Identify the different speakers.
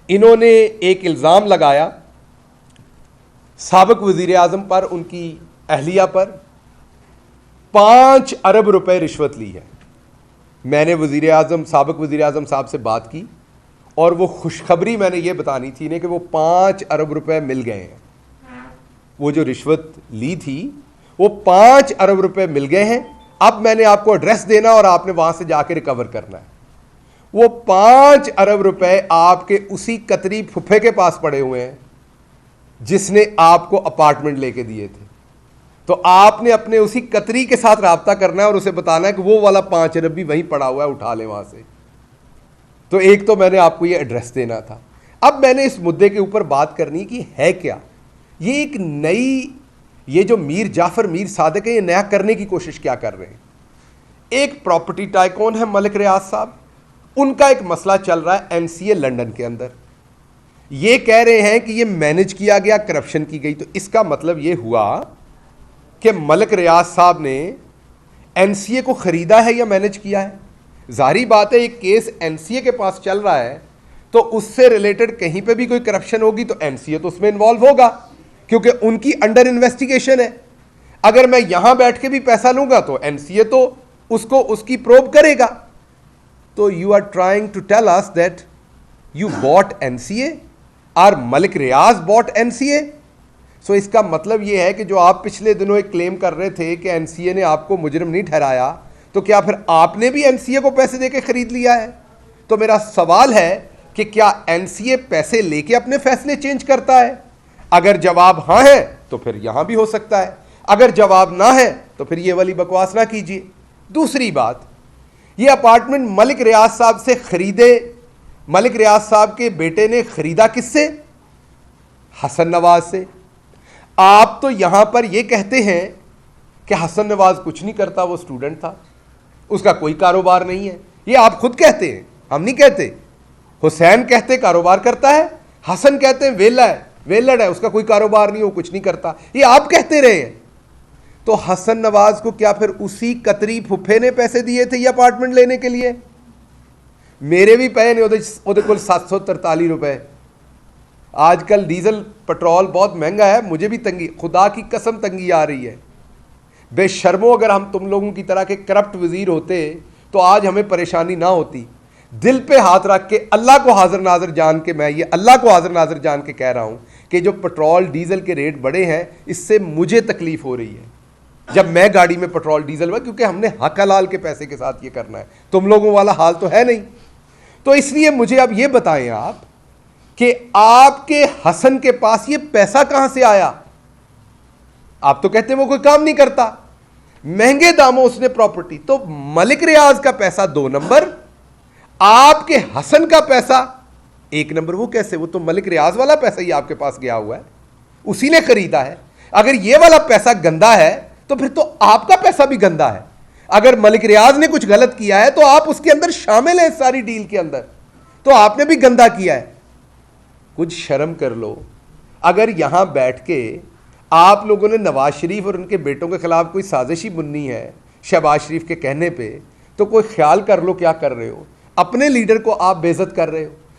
Speaker 1: इन्होंने एक इल्ज़ाम लगाया साबिक वज़ीर आज़म पर, उनकी अहलिया पर 5 अरब रुपए रिश्वत ली है। मैंने साबिक वज़ीर आज़म साहब से बात की और वो खुशखबरी मैंने ये बतानी थी इन्हें कि वो 5 अरब रुपए मिल गए हैं। वो जो रिश्वत ली थी वो 5 अरब रुपए मिल गए हैं। अब मैंने आपको एड्रेस देना और आपने वहां से जाके रिकवर करना है। वो 5 अरब रुपए आपके उसी कतरी फुफे के पास पड़े हुए हैं जिसने आपको अपार्टमेंट लेके दिए थे। तो आपने अपने उसी कतरी के साथ राब्ता करना है और उसे बताना है कि वो वाला 5 अरब भी वहीं पड़ा हुआ है, उठा ले वहां से। तो एक तो मैंने आपको ये एड्रेस देना था। अब मैंने इस मुद्दे के ऊपर बात करनी कि है क्या ये एक नई, ये जो मीर जाफर मीर सादिक है, ये नया करने की कोशिश क्या कर रहे हैं। एक प्रॉपर्टी टाइकून है मलिक रियाज साहब, उनका एक मसला चल रहा है एनसीए लंदन के अंदर। ये कह रहे हैं कि ये मैनेज किया गया, करप्शन की गई। तो इसका मतलब ये हुआ कि मलिक रियाज साहब ने एनसीए को खरीदा है या मैनेज किया है। जाहिर बात है एक केस एनसीए के पास चल रहा है तो उससे रिलेटेड कहीं पे भी कोई करप्शन होगी तो एनसीए तो उसमें इन्वॉल्व होगा क्योंकि उनकी अंडर इन्वेस्टिगेशन है। अगर मैं यहां बैठ के भी पैसा लूंगा तो एनसीए तो उसको उसकी प्रोब करेगा। तो you are trying to tell us that you bought NCA और Malik Riaz bought NCA. So इसका मतलब यह है कि जो आप पिछले दिनों एक क्लेम कर रहे थे कि एनसीए ने आपको मुजरिम नहीं ठहराया, तो क्या फिर आपने भी एनसीए को पैसे देके खरीद लिया है। तो मेरा सवाल है कि क्या एनसीए पैसे लेके अपने फैसले चेंज करता है। अगर जवाब हाँ है तो फिर यहां भी हो सकता है, अगर जवाब ना है तो फिर ये वाली बकवास ना कीजिए। दूसरी बात, ये अपार्टमेंट मलिक रियाज साहब से खरीदे, मलिक रियाज साहब के बेटे ने खरीदा किससे? हसन नवाज से। आप तो यहां पर यह कहते हैं कि हसन नवाज कुछ नहीं करता, वो स्टूडेंट था, उसका कोई कारोबार नहीं है। ये आप खुद कहते हैं, हम नहीं कहते। हुसैन कहते कारोबार करता है, हसन कहते हैं वेला है, वेलड़ है, उसका कोई कारोबार नहीं, वो कुछ नहीं करता। ये आप कहते रहे हैं। तो हसन नवाज को क्या फिर उसी कतरी फुफे ने पैसे दिए थे ये अपार्टमेंट लेने के लिए? मेरे भी पे ने ਉਹਦੇ ਕੋਲ 743 रुपए। आजकल डीजल पेट्रोल बहुत महंगा है, मुझे भी तंगी, खुदा की कसम तंगी आ रही है। बेशर्मो, अगर हम तुम लोगों की तरह के करप्ट वजीर होते तो आज हमें परेशानी ना होती। दिल पे हाथ रख के अल्लाह को हाजिर नाजिर जान के, मैं ये अल्लाह को हाजिर नाजिर जान के कह रहा हूं कि जो पेट्रोल डीजल के रेट बढ़े हैं इससे मुझे तकलीफ हो रही है जब मैं गाड़ी में पेट्रोल डीजल में, क्योंकि हमने हक हलाल के पैसे के साथ ये करना है। तुम लोगों वाला हाल तो है नहीं। तो इसलिए मुझे अब ये बताएं आप कि आपके हसन के पास ये पैसा कहां से आया। आप तो कहते हैं वो कोई काम नहीं करता, महंगे दामों उसने प्रॉपर्टी। तो मलिक रियाज का पैसा 2 नंबर, आपके हसन का पैसा 1 नंबर। वो कैसे? वो तो मलिक रियाज वाला पैसा ही आपके पास गया हुआ है, उसी ने खरीदा है। अगर ये वाला पैसा गंदा है तो फिर तो आपका पैसा भी गंदा है। अगर मलिक रियाज ने कुछ गलत किया है तो आप उसके अंदर शामिल हैं, सारी डील के अंदर, तो आपने भी गंदा किया है। कुछ शर्म कर लो। अगर यहां बैठ के आप लोगों ने नवाज शरीफ और उनके बेटों के खिलाफ कोई साजिशी बुननी है शहबाज शरीफ के कहने पे, तो कोई ख्याल कर लो क्या कर रहे हो। अपने लीडर को आप बेइज्जत कर रहे हो।